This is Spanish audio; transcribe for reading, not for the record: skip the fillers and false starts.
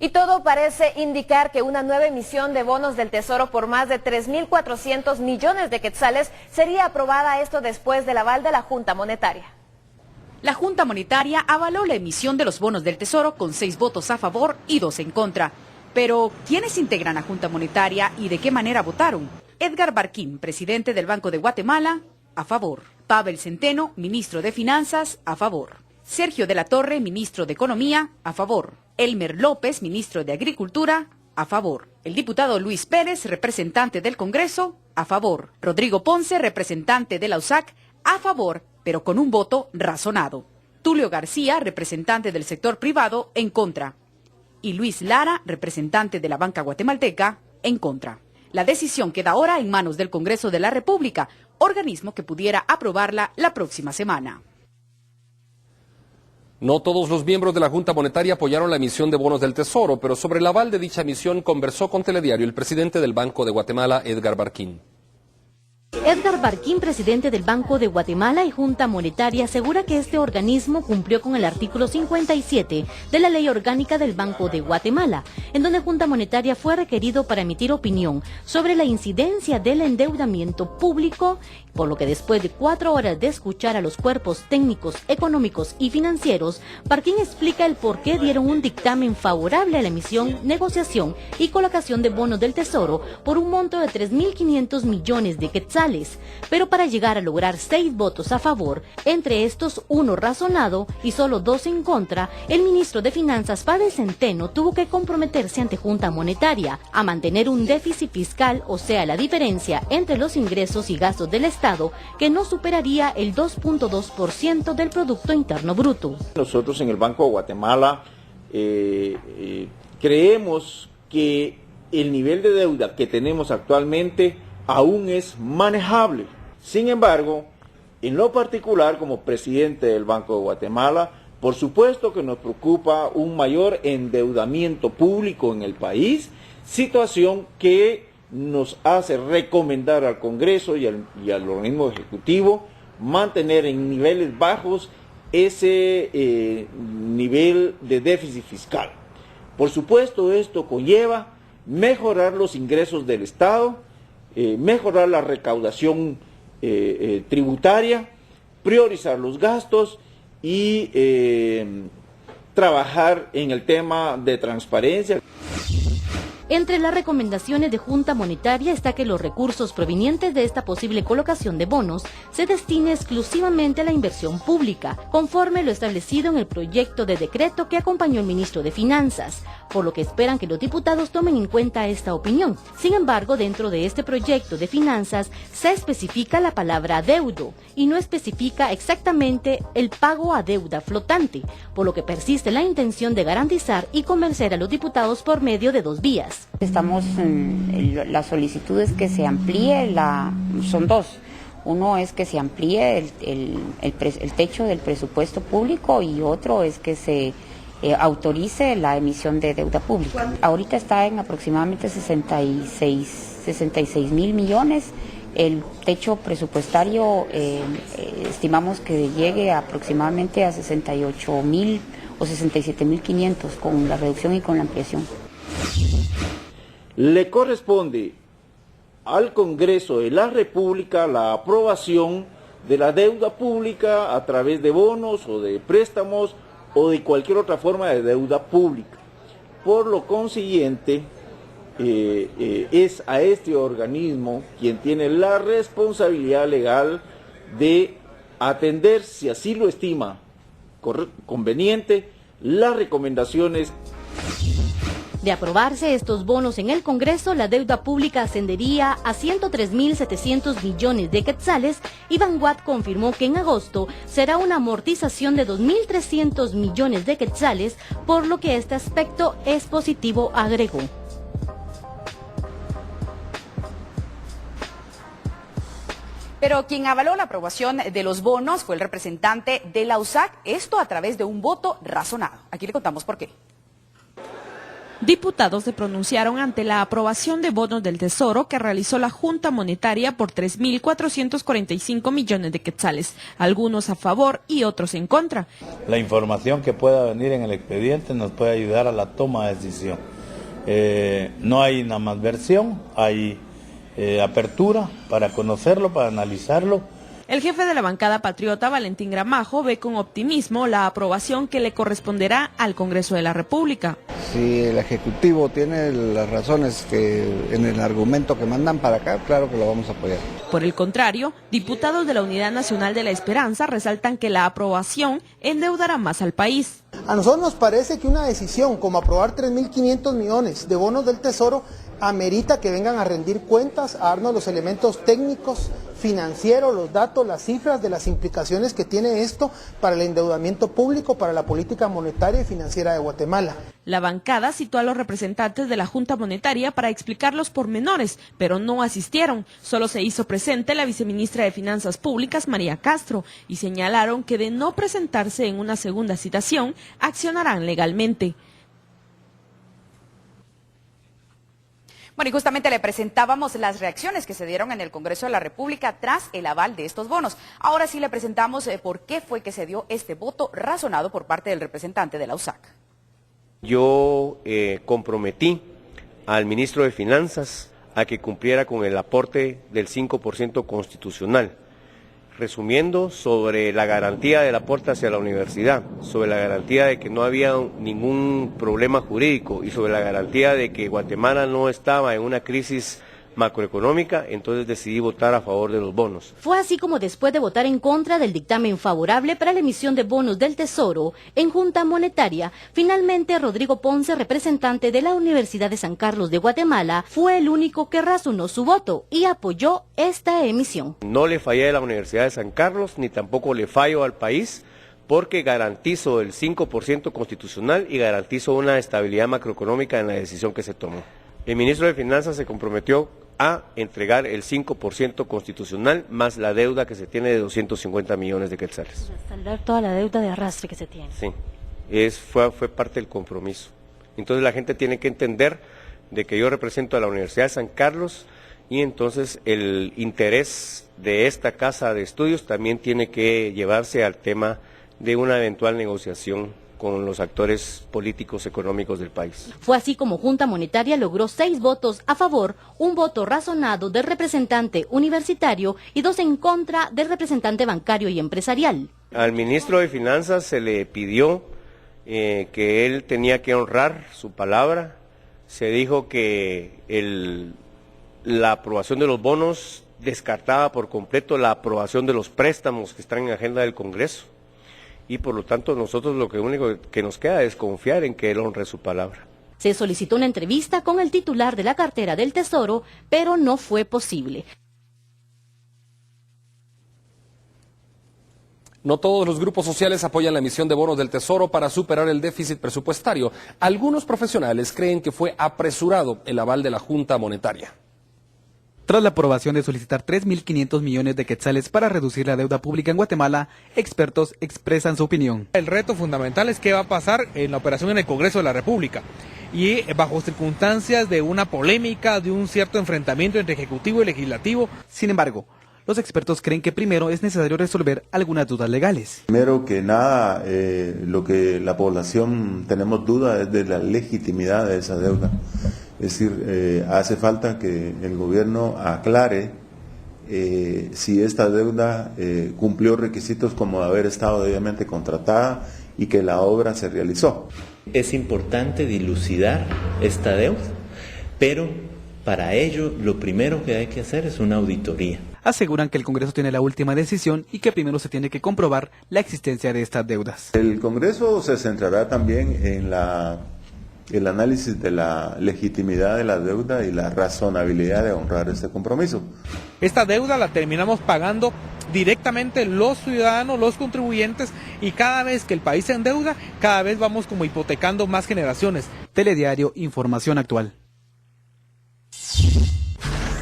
Y todo parece indicar que una nueva emisión de bonos del Tesoro por más de 3.400 millones de quetzales sería aprobada, esto después del aval de la Junta Monetaria. La Junta Monetaria avaló la emisión de los bonos del Tesoro con 6 votos a favor y 2 en contra. Pero, ¿quiénes integran la Junta Monetaria y de qué manera votaron? Edgar Barquín, presidente del Banco de Guatemala, a favor. Pavel Centeno, ministro de Finanzas, a favor. Sergio de la Torre, ministro de Economía, a favor. Elmer López, ministro de Agricultura, a favor. El diputado Luis Pérez, representante del Congreso, a favor. Rodrigo Ponce, representante de la USAC, a favor, pero con un voto razonado. Tulio García, representante del sector privado, en contra. Y Luis Lara, representante de la banca guatemalteca, en contra. La decisión queda ahora en manos del Congreso de la República, organismo que pudiera aprobarla la próxima semana. No todos los miembros de la Junta Monetaria apoyaron la emisión de bonos del Tesoro, pero sobre el aval de dicha emisión conversó con Telediario el presidente del Banco de Guatemala, Edgar Barquín. Edgar Barquín, presidente del Banco de Guatemala y Junta Monetaria, asegura que este organismo cumplió con el artículo 57 de la Ley Orgánica del Banco de Guatemala, en donde Junta Monetaria fue requerido para emitir opinión sobre la incidencia del endeudamiento público, por lo que después de 4 horas de escuchar a los cuerpos técnicos, económicos y financieros, Barquín explica el por qué dieron un dictamen favorable a la emisión, negociación y colocación de bonos del Tesoro por un monto de 3.500 millones de quetzales. Pero para llegar a lograr 6 votos a favor, entre estos 1 razonado y solo 2 en contra, el ministro de Finanzas, Pavel Centeno, tuvo que comprometerse ante Junta Monetaria a mantener un déficit fiscal, o sea, la diferencia entre los ingresos y gastos del Estado, que no superaría el 2.2% del Producto Interno Bruto. Nosotros en el Banco de Guatemala creemos que el nivel de deuda que tenemos actualmente aún es manejable. Sin embargo, en lo particular, como presidente del Banco de Guatemala, por supuesto que nos preocupa un mayor endeudamiento público en el país, situación que nos hace recomendar al Congreso y al organismo ejecutivo mantener en niveles bajos ese nivel de déficit fiscal. Por supuesto, esto conlleva mejorar los ingresos del Estado, mejorar la recaudación tributaria, priorizar los gastos y trabajar en el tema de transparencia. Entre las recomendaciones de Junta Monetaria está que los recursos provenientes de esta posible colocación de bonos se destine exclusivamente a la inversión pública, conforme lo establecido en el proyecto de decreto que acompañó el ministro de Finanzas, por lo que esperan que los diputados tomen en cuenta esta opinión. Sin embargo, dentro de este proyecto de finanzas se especifica la palabra adeudo y no especifica exactamente el pago a deuda flotante, por lo que persiste la intención de garantizar y convencer a los diputados por medio de 2 vías. Estamos en las solicitudes que se amplíe, son 2. Uno es que se amplíe el techo del presupuesto público y otro es que se autorice la emisión de deuda pública. Ahorita está en aproximadamente 66 mil millones. El techo presupuestario estimamos que llegue aproximadamente a 68 mil o 67 mil 500 con la reducción y con la ampliación. Le corresponde al Congreso de la República la aprobación de la deuda pública a través de bonos o de préstamos o de cualquier otra forma de deuda pública. Por lo consiguiente, es a este organismo quien tiene la responsabilidad legal de atender, si así lo estima conveniente, las recomendaciones. De aprobarse estos bonos en el Congreso, la deuda pública ascendería a 103.700 millones de quetzales y Banguat confirmó que en agosto será una amortización de 2.300 millones de quetzales, por lo que este aspecto es positivo, agregó. Pero quien avaló la aprobación de los bonos fue el representante de la USAC, esto a través de un voto razonado. Aquí le contamos por qué. Diputados se pronunciaron ante la aprobación de bonos del Tesoro que realizó la Junta Monetaria por 3.445 millones de quetzales, algunos a favor y otros en contra. La información que pueda venir en el expediente nos puede ayudar a la toma de decisión. No hay una malversión, hay apertura para conocerlo, para analizarlo. El jefe de la bancada patriota, Valentín Gramajo, ve con optimismo la aprobación que le corresponderá al Congreso de la República. Si el Ejecutivo tiene las razones que en el argumento que mandan para acá, claro que lo vamos a apoyar. Por el contrario, diputados de la Unidad Nacional de la Esperanza resaltan que la aprobación endeudará más al país. A nosotros nos parece que una decisión como aprobar 3.500 millones de bonos del Tesoro amerita que vengan a rendir cuentas, a darnos los elementos técnicos, financieros, los datos, las cifras de las implicaciones que tiene esto para el endeudamiento público, para la política monetaria y financiera de Guatemala. La bancada citó a los representantes de la Junta Monetaria para explicar los pormenores, pero no asistieron. Solo se hizo presente la viceministra de Finanzas Públicas, María Castro, y señalaron que de no presentarse en una segunda citación, accionarán legalmente. Bueno, y justamente le presentábamos las reacciones que se dieron en el Congreso de la República tras el aval de estos bonos. Ahora sí le presentamos por qué fue que se dio este voto razonado por parte del representante de la USAC. Yo comprometí al ministro de Finanzas a que cumpliera con el aporte del 5% constitucional. Resumiendo, sobre la garantía del aporte hacia la universidad, sobre la garantía de que no había ningún problema jurídico y sobre la garantía de que Guatemala no estaba en una crisis macroeconómica, entonces decidí votar a favor de los bonos. Fue así como después de votar en contra del dictamen favorable para la emisión de bonos del Tesoro en Junta Monetaria, finalmente Rodrigo Ponce, representante de la Universidad de San Carlos de Guatemala, fue el único que razonó su voto y apoyó esta emisión. No le fallé a la Universidad de San Carlos, ni tampoco le fallo al país, porque garantizo el 5% constitucional y garantizo una estabilidad macroeconómica en la decisión que se tomó. El ministro de Finanzas se comprometió a entregar el 5% constitucional más la deuda que se tiene de 250 millones de quetzales. Saldar toda la deuda de arrastre que se tiene. Sí, fue parte del compromiso. Entonces la gente tiene que entender de que yo represento a la Universidad de San Carlos y entonces el interés de esta casa de estudios también tiene que llevarse al tema de una eventual negociación con los actores políticos económicos del país. Fue así como Junta Monetaria logró 6 votos a favor, un voto razonado del representante universitario y 2 en contra del representante bancario y empresarial. Al ministro de Finanzas se le pidió que él tenía que honrar su palabra. Se dijo que la aprobación de los bonos descartaba por completo la aprobación de los préstamos que están en agenda del Congreso. Y por lo tanto nosotros lo único que nos queda es confiar en que él honre su palabra. Se solicitó una entrevista con el titular de la cartera del Tesoro, pero no fue posible. No todos los grupos sociales apoyan la emisión de bonos del Tesoro para superar el déficit presupuestario. Algunos profesionales creen que fue apresurado el aval de la Junta Monetaria. Tras la aprobación de solicitar 3.500 millones de quetzales para reducir la deuda pública en Guatemala, expertos expresan su opinión. El reto fundamental es qué va a pasar en la operación en el Congreso de la República. Y bajo circunstancias de una polémica, de un cierto enfrentamiento entre Ejecutivo y Legislativo. Sin embargo, los expertos creen que primero es necesario resolver algunas dudas legales. Primero que nada, lo que la población tenemos duda es de la legitimidad de esa deuda. Es decir, hace falta que el gobierno aclare si esta deuda cumplió requisitos como haber estado debidamente contratada y que la obra se realizó. Es importante dilucidar esta deuda, pero para ello lo primero que hay que hacer es una auditoría. Aseguran que el Congreso tiene la última decisión y que primero se tiene que comprobar la existencia de estas deudas. El Congreso se centrará también en el análisis de la legitimidad de la deuda y la razonabilidad de honrar este compromiso. Esta deuda la terminamos pagando directamente los ciudadanos, los contribuyentes, y cada vez que el país se endeuda, cada vez vamos como hipotecando más generaciones. Telediario, información actual.